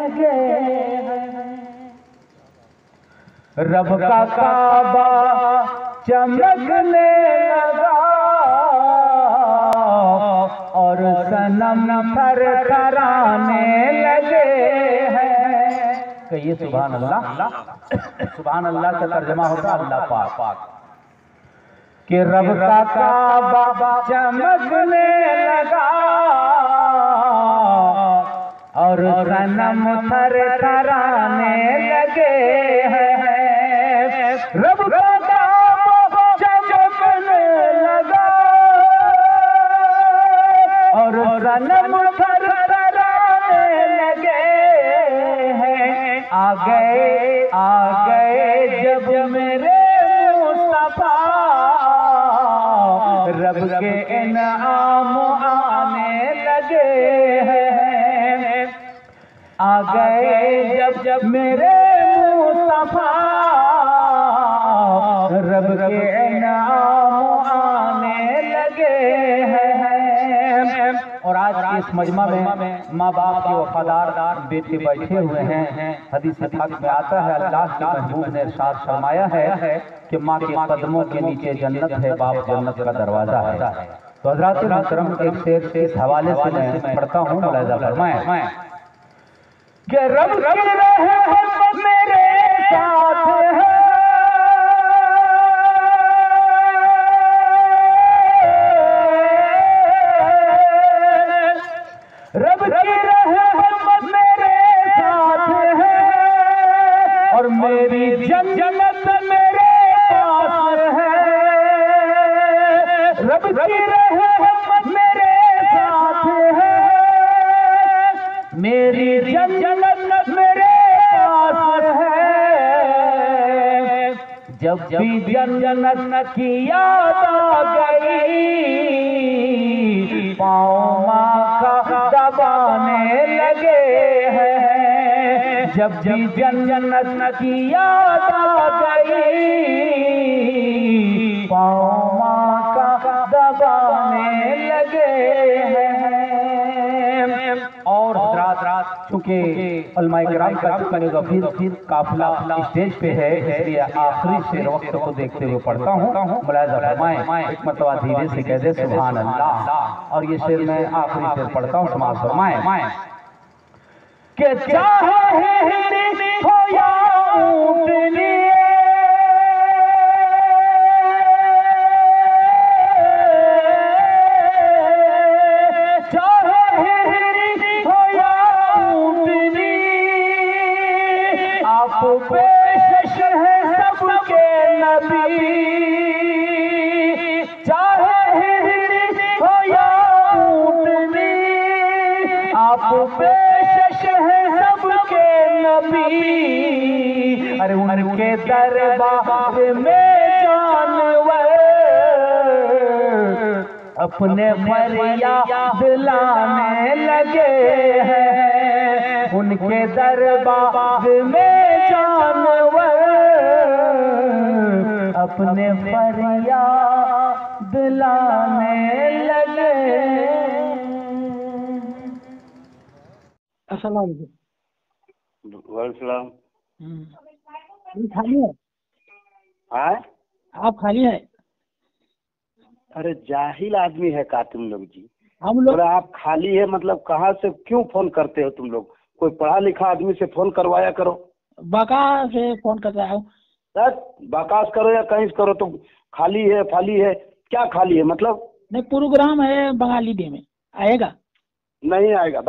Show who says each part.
Speaker 1: लगे हैं। रब का काबा चमकने लगा और सनम थरथराने लगे हैं। कहिए सुभान अल्लाह। सुभान अल्लाह का तर्जुमा होता अल्लाह पाक कि रब का काबा चमकने लगा और सनम थरथराने लगे हैं। रब का काबा चमकने लगा और सनम थरथराने लगे हैं। आ गए जब मेरे मुस्तफा रब के इनाम आने लगे हैं। आ गए जब मेरे मुस्तफा रब के इनाम आने लगे हैं। और आज के इस मजमा में माँ बाप के वफादार बेटे बैठे हुए हैं। हदीस पाक में आता है अल्लाह के महबूब ने इरशाद फरमाया है कि माँ के कदमों के नीचे जन्नत है, बाप जन्नत का दरवाजा है। तो हज़रात मोहतरम एक शेर इस हवाले से मैं पढ़ता हूँ, मुलाहिज़ा फरमाएं कि रब की रहमत मेरे साथ है, रब की रहमत मेरे साथ है और मेरी जन्नत मेरे पास है। रब की रहमत मेरे साथ है, मेरी जन्नत मेरे पास है। जब भी जन्नत की याद आ गई पाँव माँ का दबाने लगे हैं। जब भी जन्नत की याद आ गई पाँव माँ का दबाने लगे हैं। और रात चूंकि उलमाए किराम का फिर काफिला स्टेज पे है, इसलिए आखिरी शेर वक्त को देखते हुए पढ़ता हूँ, मुलाहिज़ा फरमाएं। एक मरतबा धीरे से कह दे सुभान अल्लाह। और ये शेर मैं आखिरी शेर पढ़ता हूँ, समाज फरमाएं कि चाहे हिरनी हो या ऊँटनी, पेश है सबके नबी। चाहे हिरनी हो या ऊँटनी, आप पेश है सबके नबी। अरे उनके दरबार में जानवर अपने फरियाद लाने लगे हैं। उनके दरबार में जानवर अपने फरियाद लाने लगे।
Speaker 2: अस्सलाम
Speaker 3: वालेकुम।
Speaker 2: खाली है?
Speaker 3: हाँ?
Speaker 2: आप खाली है?
Speaker 3: अरे जाहिल आदमी है का तुम लोग जी?
Speaker 2: हम लोग
Speaker 3: आप खाली है मतलब कहाँ से क्यों फोन करते हो तुम लोग? कोई पढ़ा लिखा आदमी से फोन करवाया करो।
Speaker 2: बका से फोन कर रहा हूँ।
Speaker 3: बकास करो या कहीं से करो, तुम खाली है फाली है क्या? खाली है मतलब
Speaker 2: नहीं, प्रोग्राम है बंगाली डे में, आएगा?
Speaker 3: नहीं आएगा।